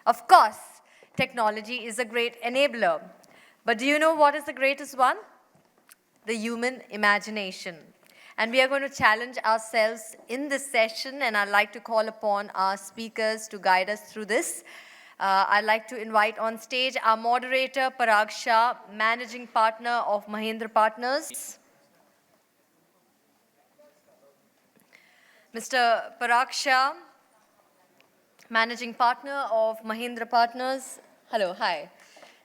Of course, technology is a great enabler. But do you know what is the greatest one? The human imagination. And we are going to challenge ourselves in this session, and I'd like to call upon our speakers to guide us through this. I'd like to invite on stage our moderator, Parag Shah, managing partner of Mahindra Partners. Mr. Parag Shah, managing partner of Mahindra Partners. Hello, hi.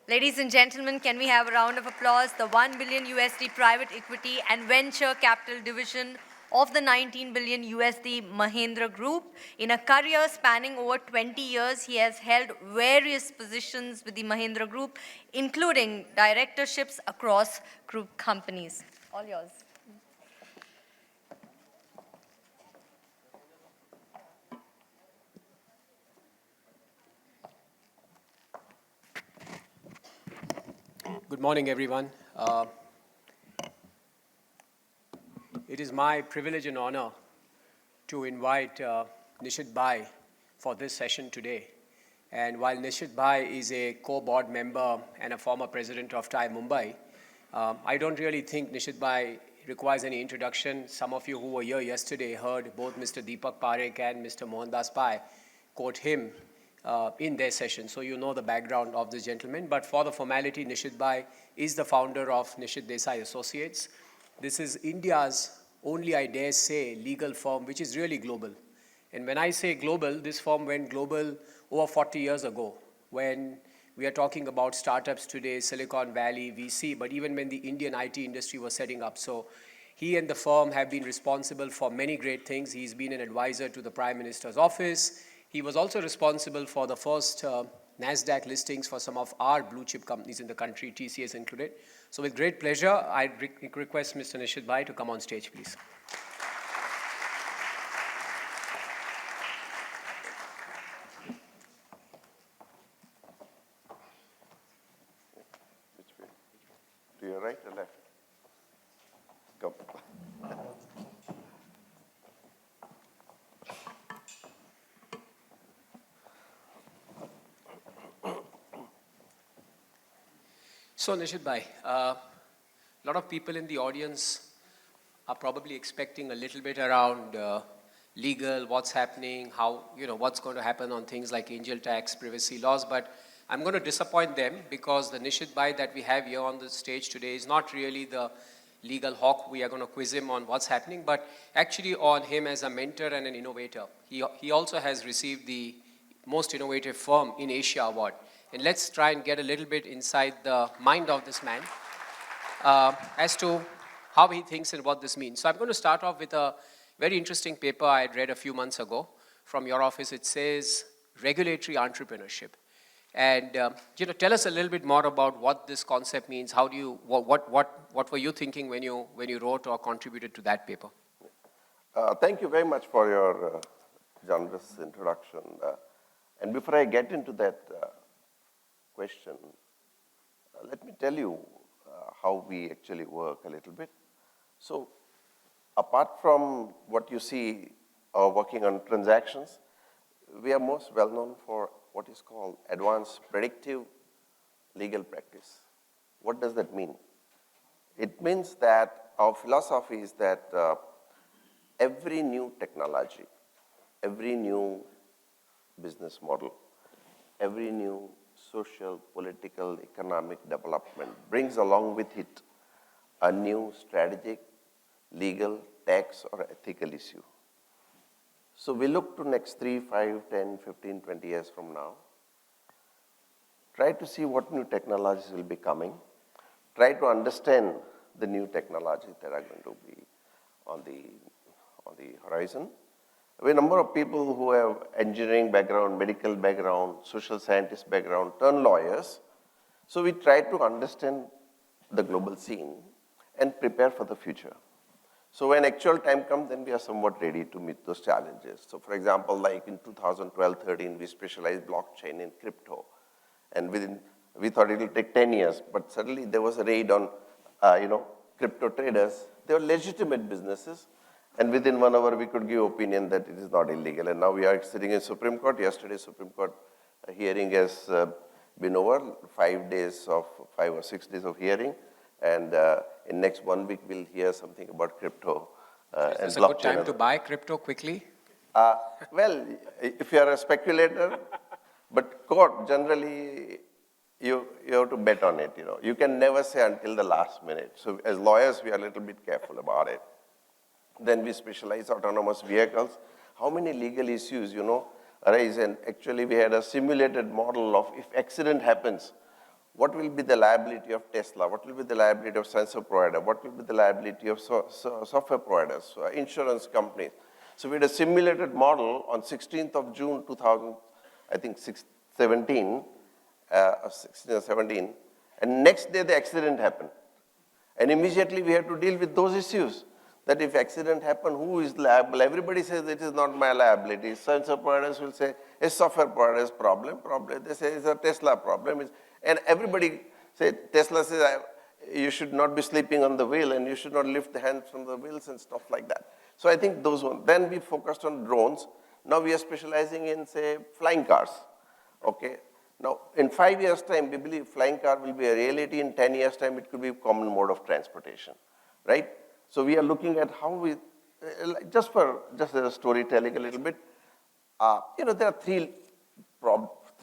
Ladies and gentlemen, can we have a round of applause? The 1 billion USD private equity and venture capital division of the 19 billion USD Mahindra Group. In a career spanning over 20 years, he has held various positions with the Mahindra Group, including directorships across group companies. All yours. Good morning, everyone. It is my privilege and honor to invite Nishith Desai for this session today. And while Nishith Desai is a co-board member and a former president of TiEcon Mumbai, I don't really think Nishith Desai requires any introduction. Some of you who were here yesterday heard both Mr. Parag and Mr. Mohandas Pai quote him in their session. So you know the background of this gentleman. But for the formality, Nishith Desai is the founder of Nishith Desai Associates. This is India's only, I dare say, legal firm which is really global. And when I say global, this firm went global over 40 years ago when we are talking about startups today, Silicon Valley, VC, but even when the Indian IT industry was setting up. So he and the firm have been responsible for many great things. He's been an advisor to the Prime Minister's office. He was also responsible for the first NASDAQ listings for some of our blue chip companies in the country, TCS included. So with great pleasure, I request Mr. Nishith Desai to come on stage, please. Which way? To your right or left? Go. So Nishith Desai, a lot of people in the audience are probably expecting a little bit around legal, what's happening, how, what's going to happen on things like angel tax, privacy laws, but I'm going to disappoint them because the Nishith Desai that we have here on the stage today is not really the legal hawk. We are going to quiz him on what's happening, but actually on him as a mentor and an innovator. He also has received the Most Innovative Firm in Asia award. And let's try and get a little bit inside the mind of this man as to how he thinks and what this means. So I'm going to start off with a very interesting paper I had read a few months ago from your office. It says regulatory entrepreneurship. And tell us a little bit more about what this concept means. How do you, what were you thinking when you wrote or contributed to that paper? Thank you very much for your generous introduction. And before I get into that question, let me tell you how we actually work a little bit. So apart from what you see working on transactions, we are most well known for what is called advanced predictive legal practice. What does that mean? It means that our philosophy is that every new technology, every new business model, every new social, political, economic development brings along with it a new strategic, legal, tax, or ethical issue. So we look to next 3, 5, 10, 15, 20 years from now, try to see what new technologies will be coming, try to understand the new technologies that are going to be on the horizon. We have a number of people who have engineering background, medical background, social scientist background, turn lawyers. So we try to understand the global scene and prepare for the future. So when actual time comes, then we are somewhat ready to meet those challenges. So for example, like in 2012-13, we specialized blockchain in crypto. And we thought it will take 10 years, but suddenly there was a raid on, crypto traders. They were legitimate businesses. And within 1 hour, we could give opinion that it is not illegal. And now we are sitting in Supreme Court. Yesterday, Supreme Court hearing has been over, 5 or 6 days of hearing, and in next 1 week we'll hear something about crypto and Is this a blockchain. good time to buy crypto quickly? Well, if you are a speculator, but court generally you have to bet on it. You can never say until the last minute. So as lawyers, we are a little bit careful about it. Then we specialize autonomous vehicles. How many legal issues, arise? And actually, we had a simulated model of if accident happens, what will be the liability of Tesla? What will be the liability of sensor provider? What will be the liability of software providers, insurance companies? So we had a simulated model on 16th of June 2017, 16 or 17, and next day the accident happened. And immediately we had to deal with those issues. That if accident happened, who is liable? Everybody says it is not my liability. Sensor providers will say it's software provider's problem. They say it's a Tesla problem. And everybody say, Tesla says you should not be sleeping on the wheel and you should not lift the hands from the wheels and stuff like that. So I think those ones. Then we focused on drones. Now we are specializing in, say, flying cars. Okay. Now, in 5 years' time, we believe flying car will be a reality. In 10 years' time, it could be a common mode of transportation, right? So we are looking at how we, just as a storytelling a little bit, there are three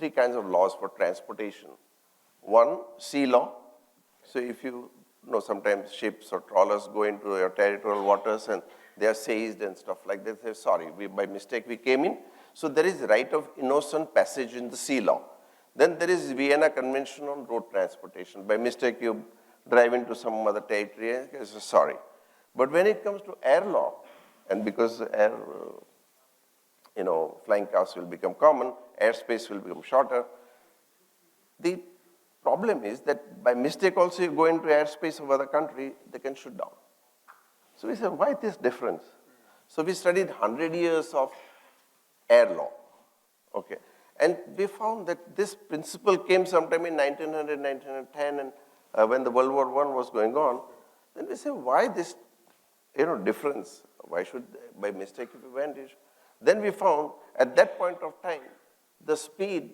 kinds of laws for transportation. One, sea law. So if you know, sometimes ships or trawlers go into your territorial waters and they are seized and stuff like that. They say, sorry, by mistake we came in. So there is right of innocent passage in the sea law. Then there is Vienna Convention on Road Transportation. By mistake you drive into some other territory and say, sorry. But when it comes to air law, and because air, flying cars will become common, airspace will become shorter, the problem is that by mistake also you go into airspace of other country, they can shoot down. So we said, why this difference? So we studied 100 years of air law, okay? And we found that this principle came sometime in 1900, 1910, and when the World War I was going on, then we said, why this, difference? Why should, by mistake, if we went? Then we found, at that point of time, the speed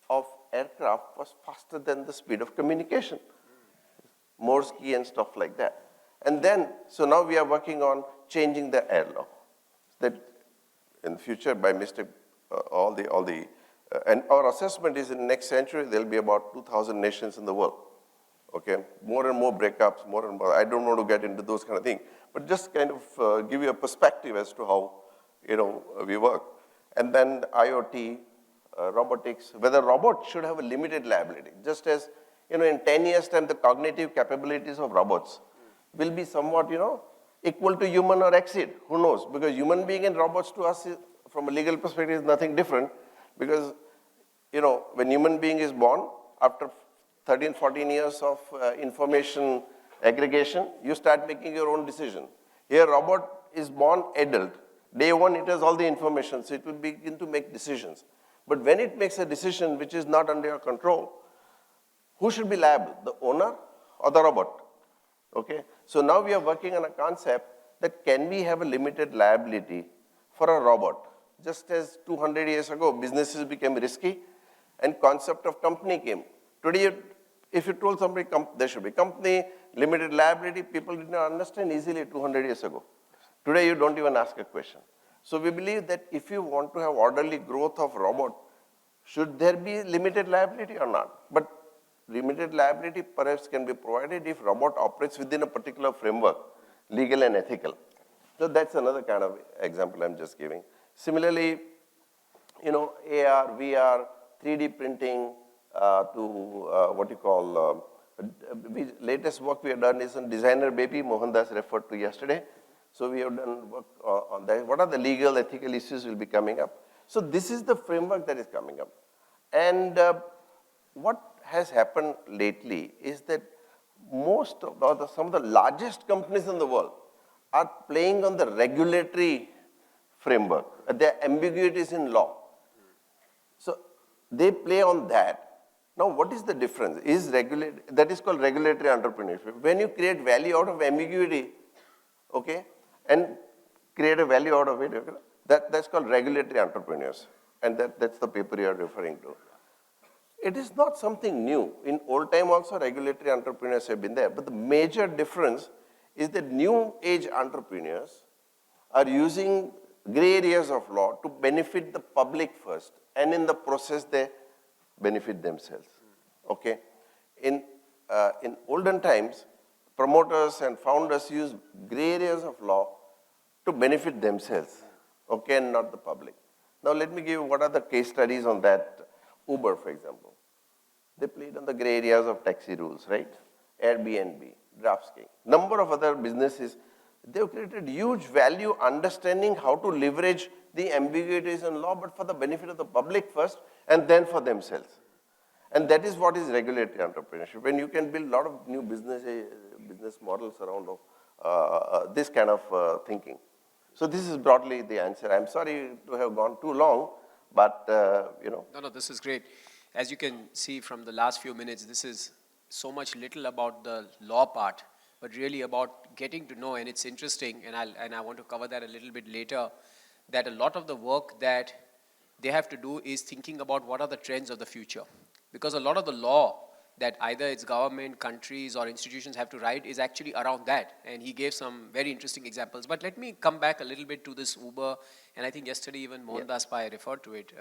of aircraft was faster than the speed of communication. Morse key and stuff like that. And then, so now we are working on changing the air law. That in the future, by mistake, and our assessment is in the next century, there'll be about 2,000 nations in the world. Okay, more and more breakups, more and more. I don't want to get into those kind of things, but just kind of give you a perspective as to how, we work. And then IoT, robotics, whether robots should have a limited liability. Just as, in 10 years' time, the cognitive capabilities of robots will be somewhat, equal to human or exceed. Who knows? Because human being and robots to us, from a legal perspective, is nothing different. Because, when human being is born, after 13, 14 years of information aggregation, you start making your own decision. Here, robot is born adult. Day one, it has all the information, so it will begin to make decisions. But when it makes a decision which is not under your control, who should be liable, the owner or the robot? Okay, so now we are working on a concept that can we have a limited liability for a robot? Just as 200 years ago, businesses became risky and concept of company came. Today, if you told somebody there should be company, limited liability, people did not understand easily 200 years ago. Today, you don't even ask a question. So we believe that if you want to have orderly growth of robot, should there be limited liability or not? But limited liability perhaps can be provided if robot operates within a particular framework, legal and ethical. So that's another kind of example I'm just giving. Similarly, AR, VR, 3D printing, latest work we have done is on designer baby, Mohandas referred to yesterday. So we have done work on that. What are the legal, ethical issues will be coming up? So this is the framework that is coming up. And what has happened lately is that some of the largest companies in the world are playing on the regulatory framework. There are ambiguities in law. So they play on that. Now, what is the difference? That is called regulatory entrepreneurship. When you create value out of ambiguity, okay, and create a value out of it, that's called regulatory entrepreneurs. And that's the paper you are referring to. It is not something new. In old time also, regulatory entrepreneurs have been there. But the major difference is that new age entrepreneurs are using gray areas of law to benefit the public first. And in the process, they benefit themselves. Okay? In olden times, promoters and founders use gray areas of law to benefit themselves, okay, and not the public. Now let me give you what are the case studies on that. Uber, for example. They played on the gray areas of taxi rules, right? Airbnb, DraftKings, number of other businesses. They've created huge value understanding how to leverage the ambiguities in law, but for the benefit of the public first, and then for themselves. And that is what is regulatory entrepreneurship. When you can build a lot of new business models around this kind of thinking. So this is broadly the answer. I'm sorry to have gone too long, but No, this is great. As you can see from the last few minutes, this is so much little about the law part, but really about getting to know, and it's interesting, and I want to cover that a little bit later, that a lot of the work that they have to do is thinking about what are the trends of the future. Because a lot of the law that either it's government, countries, or institutions have to write is actually around that. And he gave some very interesting examples. But let me come back a little bit to this Uber, and I think yesterday even Mohandas Pai referred to it,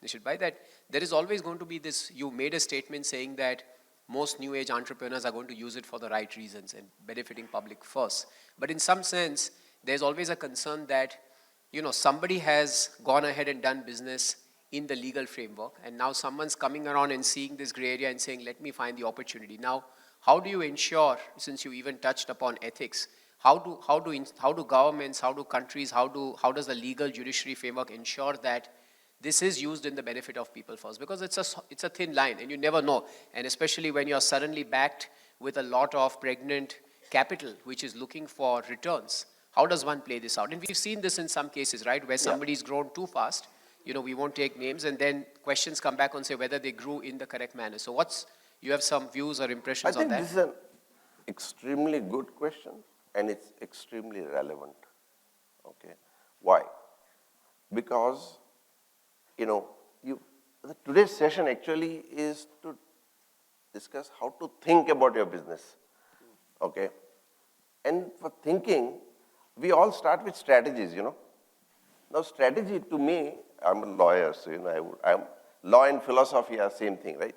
Nishith Bhai, that there is always going to be this, you made a statement saying that most new age entrepreneurs are going to use it for the right reasons and benefiting public first. But in some sense, there's always a concern that, somebody has gone ahead and done business in the legal framework, and now someone's coming around and seeing this gray area and saying, let me find the opportunity. Now, how do you ensure, since you even touched upon ethics, how do governments, how do countries, how does the legal judiciary framework ensure that this is used in the benefit of people first? Because it's a thin line, and you never know. And especially when you're suddenly backed with a lot of pregnant capital, which is looking for returns. How does one play this out? And we've seen this in some cases, right, where somebody's grown too fast. We won't take names, and then questions come back and say whether they grew in the correct manner. So you have some views or impressions on that? I think this is an extremely good question, and it's extremely relevant. Okay, why? Because, today's session actually is to discuss how to think about your business. Okay, and for thinking, we all start with strategies. Now, strategy to me, I'm a lawyer, so I'm law and philosophy are same thing, right?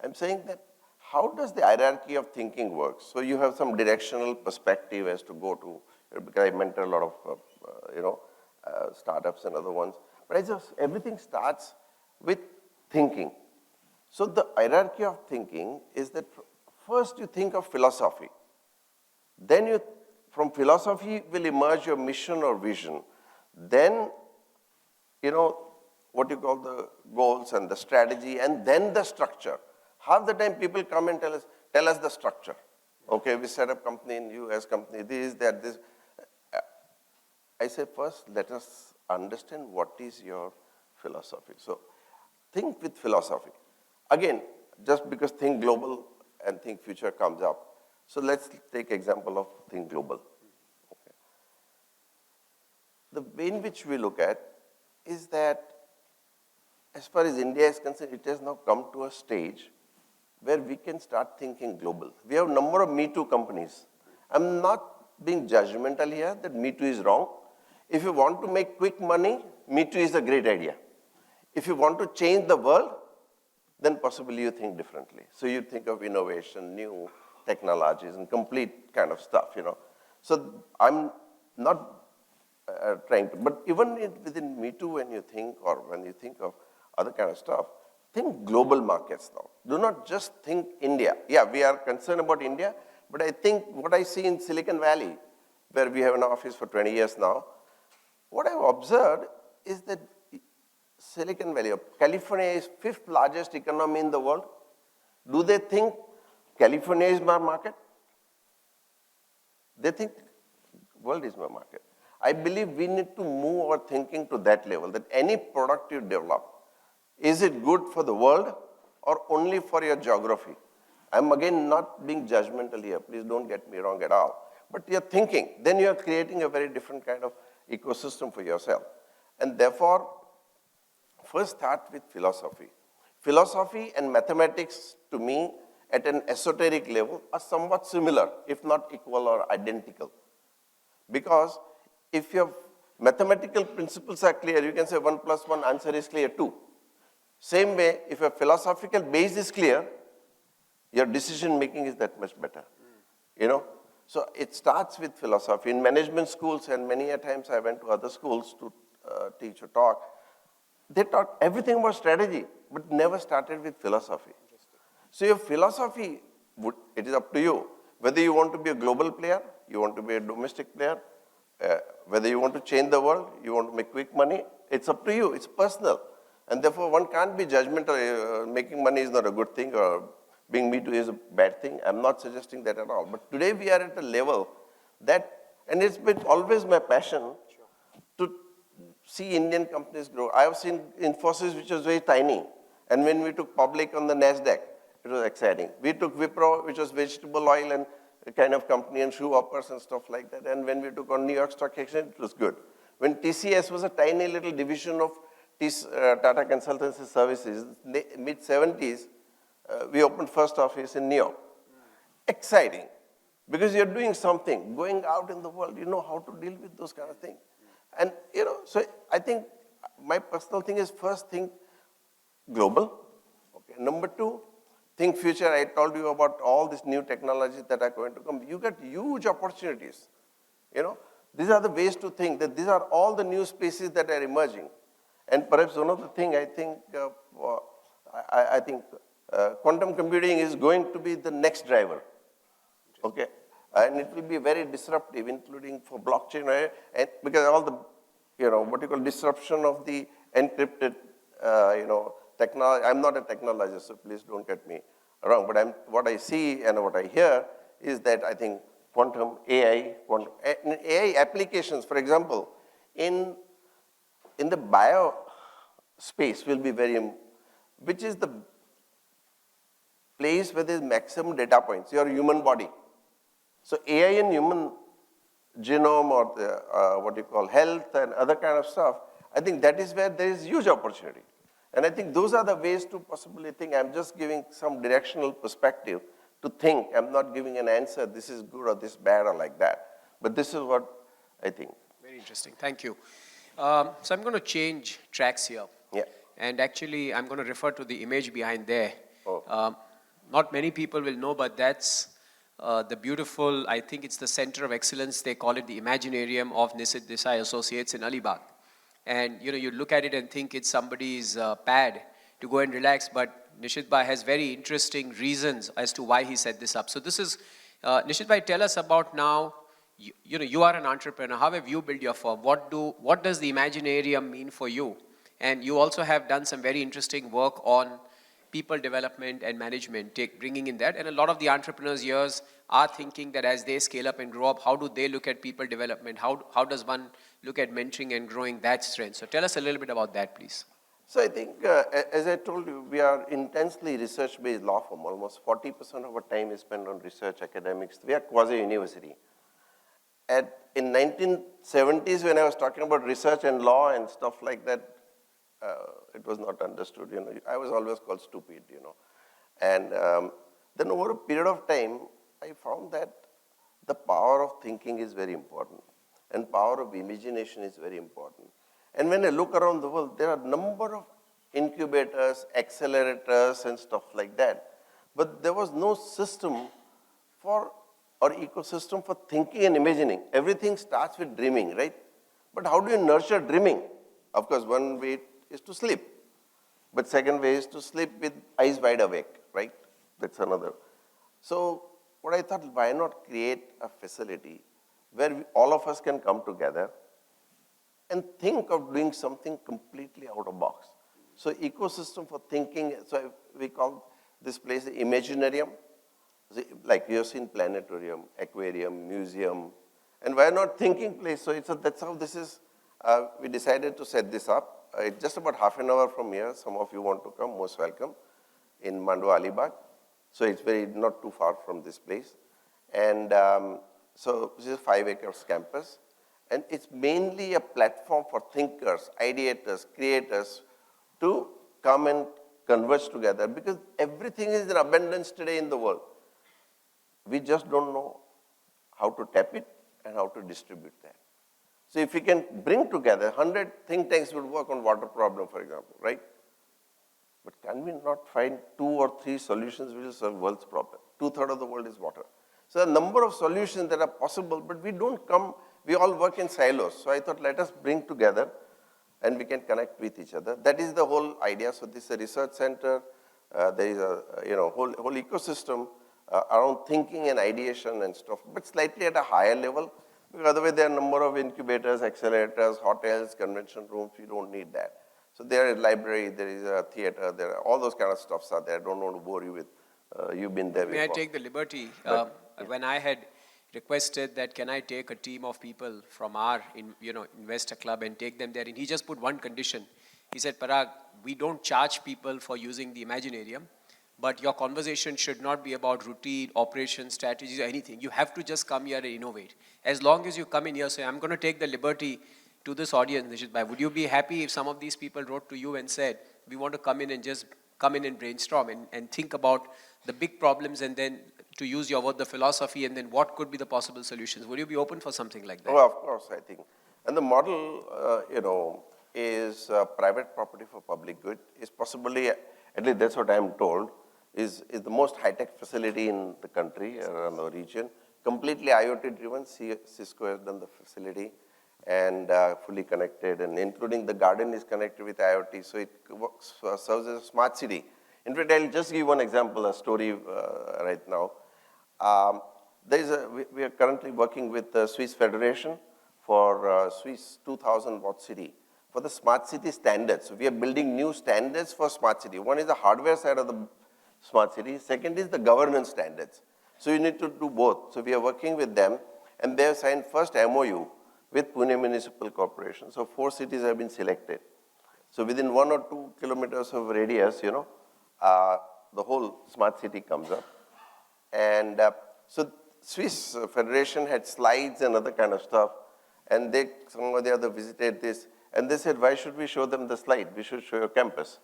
I'm saying that how does the hierarchy of thinking work? So you have some directional perspective as to go to, because I mentor a lot of, startups and other ones. But everything starts with thinking. So the hierarchy of thinking is that first you think of philosophy. Then from philosophy will emerge your mission or vision. Then, what you call the goals and the strategy, and then the structure. Half the time people come and tell us the structure. Okay, we set up company in US, company this, that, this. I say first, let us understand what is your philosophy. So think with philosophy. Again, just because think global and think future comes up. So let's take example of think global. Okay. The way in which we look at is that as far as India is concerned, it has now come to a stage where we can start thinking global. We have a number of Me Too companies. I'm not being judgmental here that Me Too is wrong. If you want to make quick money, Me Too is a great idea. If you want to change the world, then possibly you think differently. So you think of innovation, new technologies, and complete kind of stuff, So I'm not trying to, but even within Me Too, when you think of other kind of stuff, think global markets now. Do not just think India. Yeah, we are concerned about India, but I think what I see in Silicon Valley, where we have an office for 20 years now, what I've observed is that Silicon Valley, California is 5th largest economy in the world. Do they think California is my market? They think world is my market. I believe we need to move our thinking to that level, that any product you develop, is it good for the world or only for your geography? I'm again not being judgmental here, please don't get me wrong at all. But you're thinking, then you're creating a very different kind of ecosystem for yourself. And therefore, first start with philosophy. philosophy and mathematics to me at an esoteric level are somewhat similar, if not equal or identical. Because if your mathematical principles are clear, you can say 1 plus 1 answer is clear 2. Same way, if your philosophical base is clear, your decision making is that much better. You know? So it starts with philosophy. In management schools, and many a times I went to other schools to teach or talk, they taught everything about strategy, but never started with philosophy. So your philosophy, it is up to you. Whether you want to be a global player, you want to be a domestic player, whether you want to change the world, you want to make quick money, it's up to you, it's personal. And therefore one can't be judgmental, making money is not a good thing or being Me Too is a bad thing. I'm not suggesting that at all. But today we are at a level that, and it's been always my passion to see Indian companies grow. I have seen Infosys, which was very tiny. And when we took public on the NASDAQ, it was exciting. We took Wipro, which was vegetable oil and a kind of company and shoe uppers and stuff like that. And when we took on New York Stock Exchange, it was good. When TCS was a tiny little division of Tata Consultancy Services, mid-70s, we opened first office in New York. Exciting, because you're doing something, going out in the world, you know how to deal with those kind of things. And, you know, so I think my personal thing is first think global. Okay. Number two, think future. I told you about all these new technologies that are going to come. You get huge opportunities. You know, these are the ways to think that these are all the new spaces that are emerging. And perhaps one of the things I think quantum computing is going to be the next driver, okay? And it will be very disruptive, including for blockchain, right? And because all the, you know, what you call disruption of the encrypted, you know, technology. I'm not a technologist, so please don't get me wrong. But what I see and what I hear is that I think quantum AI applications, for example, in the bio space will be very, which is the place where there's maximum data points, your human body. So AI in human genome or the, what you call health and other kind of stuff, I think that is where there is huge opportunity. And I think those are the ways to possibly think. I'm just giving some directional perspective to think. I'm not giving an answer, this is good or this bad or like that. But this is what I think. Very interesting, thank you. So I'm going to change tracks here. Yeah. And actually, I'm going to refer to the image behind there. Oh. Not many people will know, but that's the beautiful, I think it's the center of excellence. They call it the Imaginarium of Nishith Desai Associates in Alibag. And you know, you look at it and think it's somebody's pad to go and relax, but Nishith Bhai has very interesting reasons as to why he set this up. So this is, Nishith Bhai, tell us about now, you know, you are an entrepreneur. How have you built your firm? What does the Imaginarium mean for you? And you also have done some very interesting work on people development and management, bringing in that. And a lot of the entrepreneurs here are thinking that as they scale up and grow up, how do they look at people development? How does one look at mentoring and growing that strength? So tell us a little bit about that, please. So I think, as I told you, we are intensely research-based law firm. Almost 40% of our time is spent on research, academics. We are quasi-university. In 1970s, when I was talking about research and law and stuff like that, it was not understood. You know, I was always called stupid. You know, and then over a period of time, I found that the power of thinking is very important, and power of imagination is very important. And when I look around the world, there are a number of incubators, accelerators, and stuff like that. But there was no system for, or ecosystem for thinking and imagining. Everything starts with dreaming, right? But how do you nurture dreaming? Of course, one way is to sleep. But second way is to sleep with eyes wide awake, right? That's another. So what I thought, why not create a facility where all of us can come together and think of doing something completely out of box. So ecosystem for thinking, so we call this place the Imaginarium. Like you have seen planetarium, aquarium, museum, and why not thinking place? So that's how this is, we decided to set this up. It's just about half an hour from here. Some of you want to come, most welcome, in Mandwa, Alibag. So it's not too far from this place. And so this is a 5 acres campus. And it's mainly a platform for thinkers, ideators, creators to come and converge together because everything is in abundance today in the world. We just don't know how to tap it and how to distribute that. So if we can bring together, 100 think tanks would work on water problem, for example, right? But can we not find 2 or 3 solutions which will solve world's problem? 2/3 of the world is water. So a number of solutions that are possible, but we all work in silos. So I thought, let us bring together and we can connect with each other. That is the whole idea. So this is a research center. There is a whole ecosystem around thinking and ideation and stuff, but slightly at a higher level. Because otherwise there are a number of incubators, accelerators, hotels, convention rooms. We don't need that. So there is a library, there is a theater, there are all those kind of stuffs are there. I don't want to bore you with. You've been there before. May I take the liberty? When I had requested that can I take a team of people from our investor club and take them there, and he just put one condition. He said, Parag, we don't charge people for using the Imaginarium, but your conversation should not be about routine, operations, strategies, or anything. You have to just come here and innovate. As long as you come in here, say, I'm going to take the liberty to this audience, Nishith Bhai, would you be happy if some of these people wrote to you and said, we want to come in and just come in and brainstorm and think about the big problems and then to use your word, the philosophy, and then what could be the possible solutions? Would you be open for something like that? Oh, of course, I think. And the model, is private property for public good. Is possibly, at least that's what I'm told, is the most high-tech facility in the country or the region. Completely IoT-driven. Cisco has done the facility and fully connected, and including the garden is connected with IoT, so it works, serves as a smart city. In fact, I'll just give one example, a story right now. We are currently working with the Swiss Federation for Swiss 2000 watt city for the smart city standards. So we are building new standards for smart city. One is the hardware side of the smart city. Second is the governance standards. So you need to do both. So we are working with them, and they have signed first MOU with Pune Municipal Corporation. So 4 cities have been selected. So within 1 or 2 kilometers of radius, the whole smart city comes up. And so Swiss Federation had slides and other kind of stuff, and they some or the other visited this, and they said, why should we show them the slide? We should show your campus.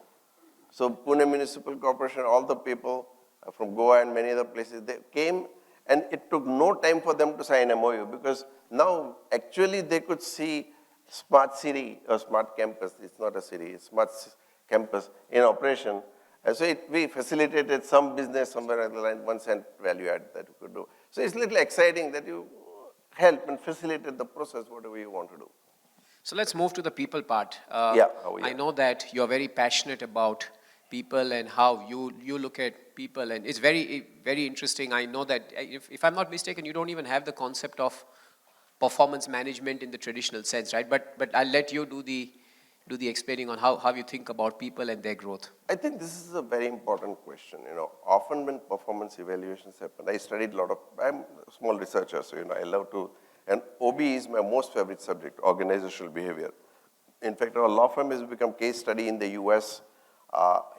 So Pune Municipal Corporation, all the people from Goa and many other places, they came, and it took no time for them to sign MOU because now actually they could see smart city or smart campus. It's not a city, it's smart campus in operation. And so we facilitated some business somewhere on the line, 1 cent value add that we could do. So it's a little exciting that you help and facilitate the process, whatever you want to do. So let's move to the people part. I know that you're very passionate about people and how you look at people, and it's very, very interesting. I know that if I'm not mistaken, you don't even have the concept of performance management in the traditional sense, right? But I'll let you do the explaining on how you think about people and their growth. I think this is a very important question. Often when performance evaluations happen, I studied I'm a small researcher, so I love to, and OB is my most favorite subject, organizational behavior. In fact, our law firm has become case study in the US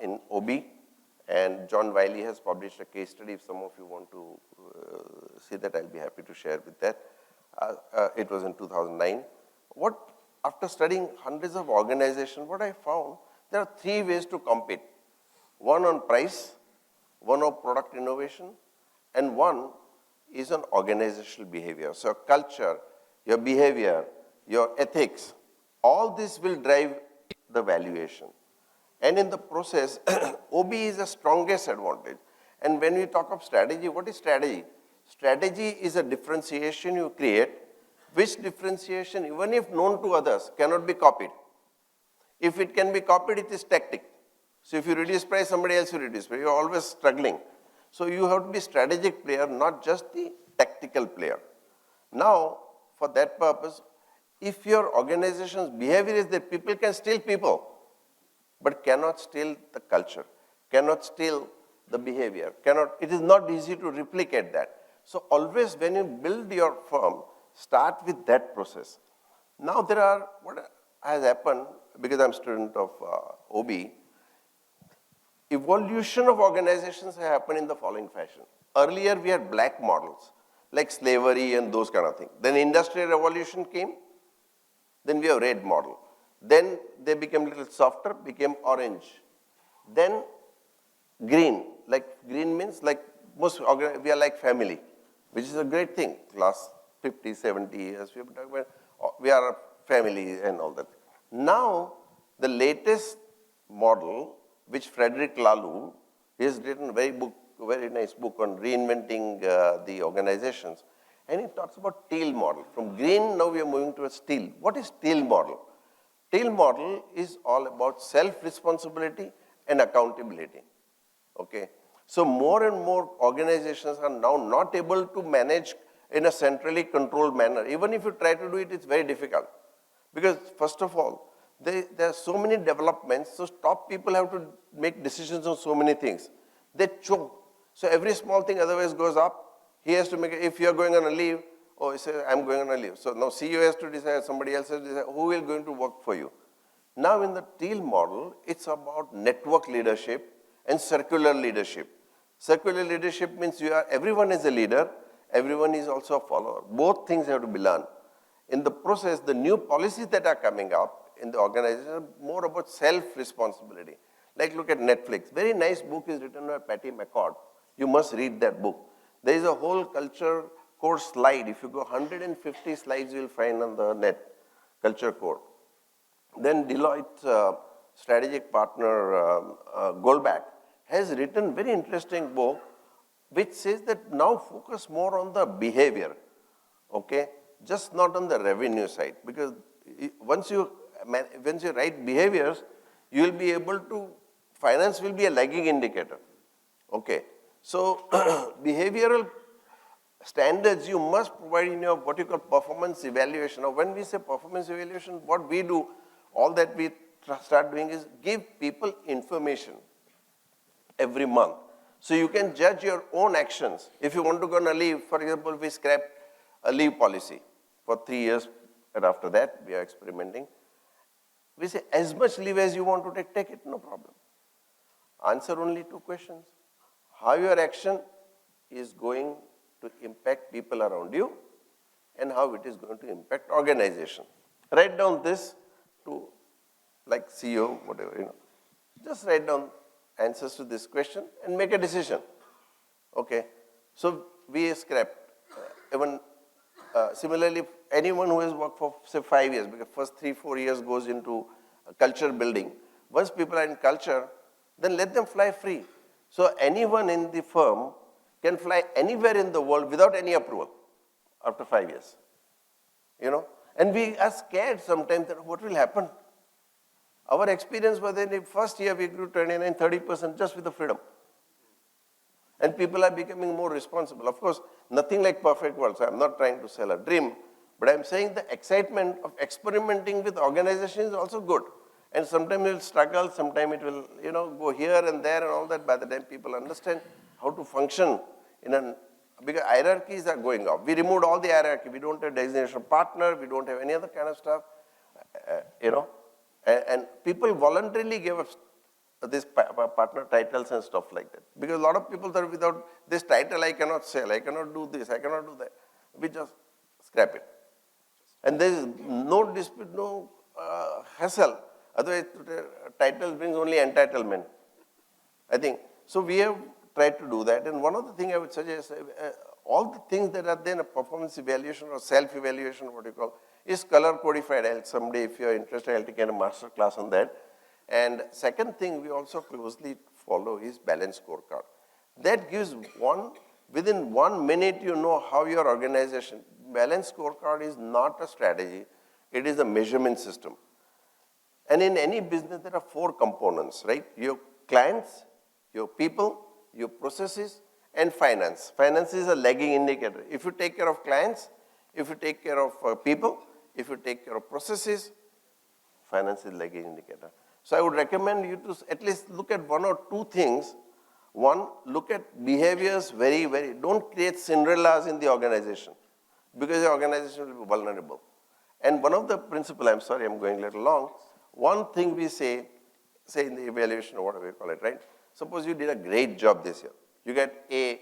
in OB, and John Wiley has published a case study. If some of you want to see that, I'll be happy to share with that. It was in 2009. After studying hundreds of organizations, what I found, there are 3 ways to compete. One on price, one on product innovation, and one is on organizational behavior. So culture, your behavior, your ethics, all this will drive the valuation. And in the process, OB is the strongest advantage. And when we talk of strategy, what is strategy? Strategy is a differentiation you create, which differentiation, even if known to others, cannot be copied. If it can be copied, it is tactic. So if you reduce price, somebody else will reduce price. You're always struggling. So you have to be strategic player, not just the tactical player. Now, for that purpose, if your organization's behavior is that people can steal people, but cannot steal the culture, cannot steal the behavior, it is not easy to replicate that. So always when you build your firm, start with that process. Now what has happened, because I'm a student of OB, evolution of organizations have happened in the following fashion. Earlier we had black models, like slavery and those kind of things. Then industrial revolution came, then we have red model. Then they became a little softer, became orange. Then green. Like green means like we are like family, which is a great thing. Last 50, 70 years, we have been talking about, we are a family and all that. Now, the latest model, which Frederick Laloux, he has written a very nice book on reinventing the organizations. And he talks about teal model. From green, now we are moving towards teal. What is teal model? Teal model is all about self-responsibility and accountability. Okay. So more and more organizations are now not able to manage in a centrally controlled manner. Even if you try to do it, it's very difficult. Because first of all, there are so many developments, so top people have to make decisions on so many things. They choke. So every small thing otherwise goes up. He has to make it, if you are going on a leave, oh, he says, I'm going on a leave. So now CEO has to decide, somebody else has to decide, who is going to work for you? Now in the teal model, it's about network leadership and circular leadership. Circular leadership means everyone is a leader, everyone is also a follower. Both things have to be learned. In the process, the new policies that are coming up in the organization are more about self-responsibility. Like look at Netflix. Very nice book is written by Patty McCord. You must read that book. There is a whole culture core slide. If you go 150 slides, you will find on the net, culture core. Then Deloitte strategic partner Goldback has written very interesting book which says that now focus more on the behavior, okay, just not on the revenue side. Because once you write behaviors, you will be able to, finance will be a lagging indicator, okay. So behavioral standards you must provide in your what you call performance evaluation. Now when we say performance evaluation, what we do, all that we start doing is give people information every month. So you can judge your own actions. If you want to go on a leave, for example, we scrapped a leave policy for 3 years, and after that we are experimenting. We say as much leave as you want to take it, no problem. Answer only 2 questions. How your action is going to impact people around you and how it is going to impact organization. Write down this to like CEO, whatever, Just write down answers to this question and make a decision. Okay. So we scrapped. Even similarly, anyone who has worked for say 5 years, because first 3-4 years goes into culture building. Once people are in culture, then let them fly free. So anyone in the firm can fly anywhere in the world without any approval after 5 years. And we are scared sometimes that what will happen. Our experience was that in the first year we grew 29-30% just with the freedom. And people are becoming more responsible. Of course, nothing like perfect world, so I'm not trying to sell a dream, but I'm saying the excitement of experimenting with organization is also good. And sometimes it will struggle, sometimes it will, go here and there and all that. By the time people understand how to function because hierarchies are going up. We removed all the hierarchy. We don't have designation of partner. We don't have any other kind of stuff, And people voluntarily gave us these partner titles and stuff like that. Because a lot of people are without this title, I cannot sell, I cannot do this, I cannot do that. We just scrap it. And there is no dispute, no hassle. Otherwise, title brings only entitlement. I think, so we have tried to do that. And one of the things I would suggest, all the things that are there in a performance evaluation or self-evaluation, what you call, is color codified. Someday, if you are interested, I'll take a master class on that. And second thing we also closely follow is balance scorecard. That gives within 1 minute you know how your organization, balance scorecard is not a strategy, it is a measurement system. And in any business there are 4 components, right? Your clients, your people, your processes, and finance. Finance is a lagging indicator. If you take care of clients, if you take care of people, if you take care of processes, finance is lagging indicator. So I would recommend you to at least look at 1 or 2 things. One, look at behaviors don't create Cinderellas in the organization because the organization will be vulnerable. And one of the principles, I'm sorry, I'm going a little long. One thing we say in the evaluation or whatever you call it, right? Suppose you did a great job this year. You get A.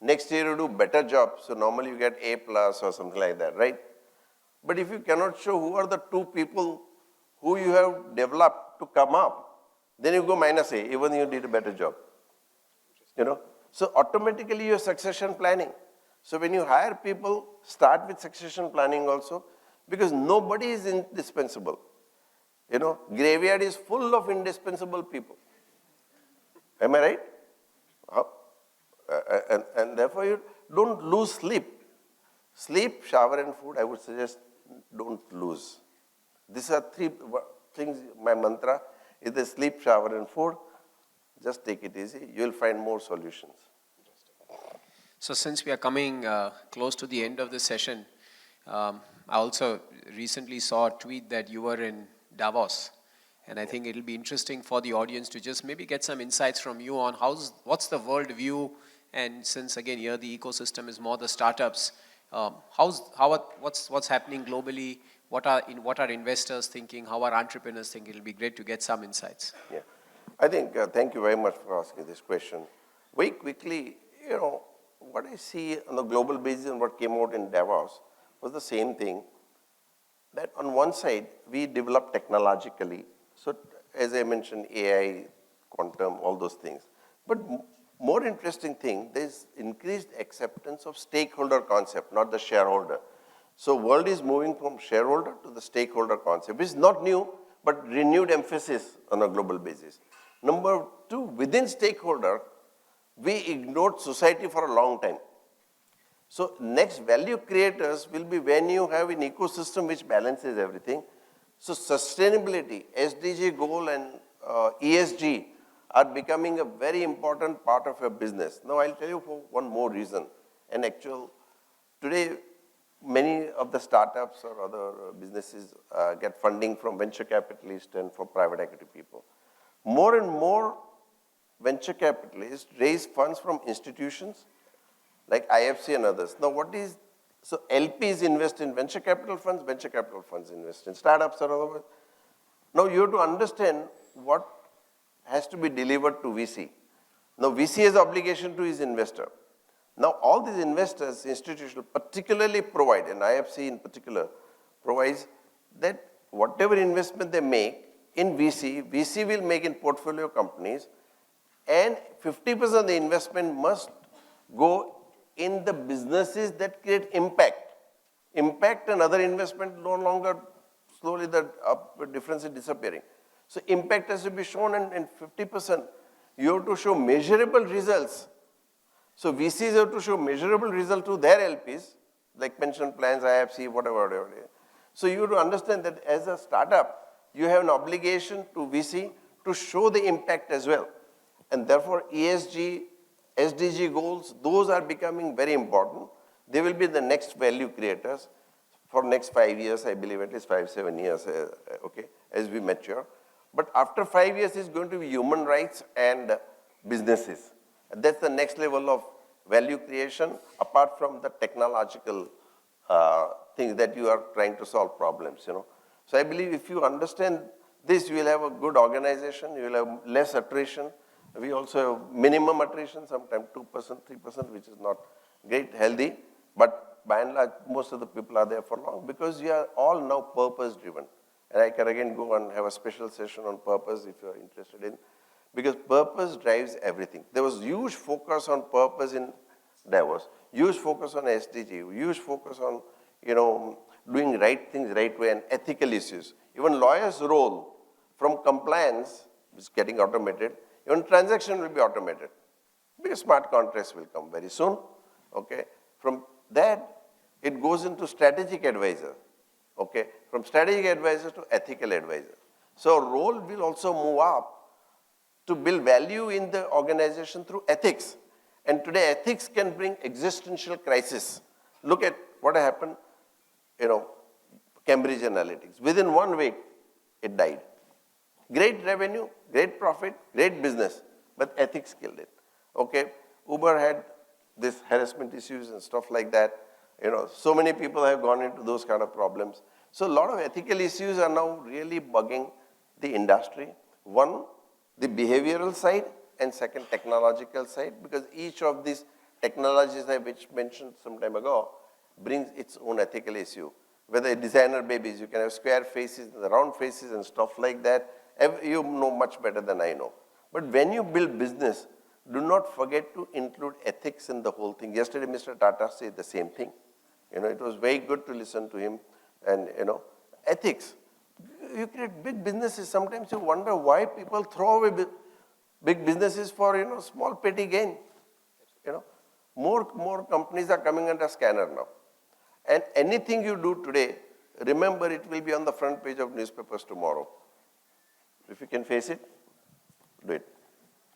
Next year you do better job. So normally you get A+ or something like that, right? But if you cannot show who are the 2 people who you have developed to come up, then you go -A, even you did a better job. you know. So automatically your succession planning. So when you hire people, start with succession planning also, because nobody is indispensable. You know, graveyard is full of indispensable people. Am I right? And therefore you don't lose sleep. Sleep, shower and food, I would suggest don't lose. These are three things, my mantra is the sleep, shower and food. Just take it easy, you will find more solutions. So since we are coming close to the end of this session, I also recently saw a tweet that you were in Davos. And I think it'll be interesting for the audience to just maybe get some insights from you on what's the world view, and since again here the ecosystem is more the startups, what's happening globally, what are investors thinking, how are entrepreneurs thinking? It'll be great to get some insights. Yeah, I think, thank you very much for asking this question. Very quickly, you know, what I see on the global basis and what came out in Davos was the same thing, that on one side, we developed technologically. So as I mentioned, AI, quantum, all those things. But more interesting thing, there's increased acceptance of stakeholder concept, not the shareholder. So world is moving from shareholder to the stakeholder concept, which is not new, but renewed emphasis on a global basis. Number two, within stakeholder, we ignored society for a long time. So next value creators will be when you have an ecosystem which balances everything. So sustainability, SDG goal and ESG are becoming a very important part of your business. Now I'll tell you for one more reason. And today many of the startups or other businesses get funding from venture capitalists and from private equity people. More and more venture capitalists raise funds from institutions like IFC and others. Now so LPs invest in venture capital funds invest in startups or otherwise. Now you have to understand what has to be delivered to VC. Now VC has obligation to his investor. Now all these investors, institutional, particularly provide, and IFC in particular, provides that whatever investment they make in VC will make in portfolio companies, and 50% of the investment must go in the businesses that create impact. Impact and other investment no longer, slowly the difference is disappearing. So impact has to be shown, and 50%, you have to show measurable results. So VCs have to show measurable result to their LPs, like pension plans, IFC, whatever. So you have to understand that as a startup, you have an obligation to VC to show the impact as well. And therefore ESG, SDG goals, those are becoming very important. They will be the next value creators for next 5 years, I believe, at least 5-7 years, okay, as we mature. But after 5 years, it's going to be human rights and businesses. And that's the next level of value creation, apart from the technological things that you are trying to solve problems, you know. So I believe if you understand this, you will have a good organization, you will have less attrition. We also have minimum attrition, sometimes 2%, 3%, which is not great, healthy. But by and large, most of the people are there for long because you are all now purpose driven. And I can again go and have a special session on purpose if you are interested in, because purpose drives everything. There was huge focus on purpose in Davos, huge focus on SDG, huge focus on, you know, doing right things right way and ethical issues. Even lawyers' role from compliance is getting automated. Even transaction will be automated because smart contracts will come very soon. Okay, from that it goes into strategic advisor. Okay, from strategic advisor to ethical advisor. So role will also move up to build value in the organization through ethics. And today ethics can bring existential crisis. Look at what happened, you know, Cambridge Analytics. Within 1 week, it died. Great revenue, great profit, great business, but ethics killed it. Okay, Uber had this harassment issues and stuff like that. You know, so many people have gone into those kind of problems. So a lot of ethical issues are now really bugging the industry. One, the behavioral side, and second, technological side, because each of these technologies I mentioned some time ago brings its own ethical issue. Whether designer babies, you can have square faces, round faces and stuff like that. You know much better than I know. But when you build business, do not forget to include ethics in the whole thing. Yesterday, Mr. Tata said the same thing. It was very good to listen to him. And, ethics. You create big businesses. Sometimes you wonder why people throw away big businesses for, small petty gain. More companies are coming under scanner now. And anything you do today, remember it will be on the front page of newspapers tomorrow. If you can face it, do it.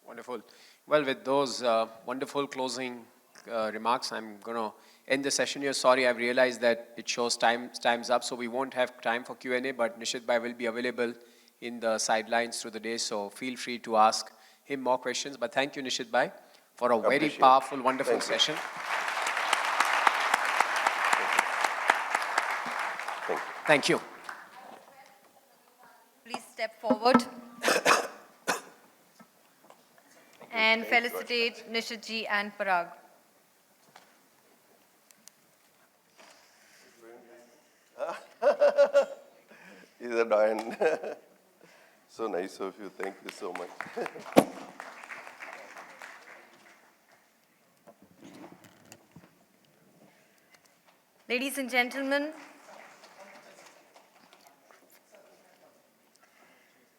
Wonderful. Well, with those wonderful closing remarks, I'm going to end the session here. Sorry, I've realized that it shows time's up, so we won't have time for Q&A, but Nishith Bhai will be available in the sidelines through the day, so feel free to ask him more questions. But thank you, Nishith Bhai, for a very powerful, wonderful session. Thank you. Please step forward and felicitate Nishith ji and Parag. He's a doyen. So nice of you. Thank you so much. Ladies and gentlemen,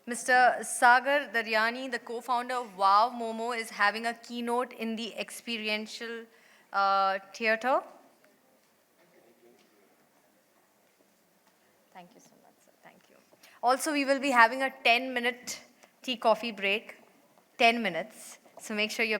Mr. Sagar Daryani, the co-founder of Wow Momo, is having a keynote in the experiential theater. Thank you so much, sir. Thank you. Also, we will be having a 10-minute tea coffee break, 10 minutes. So make sure you're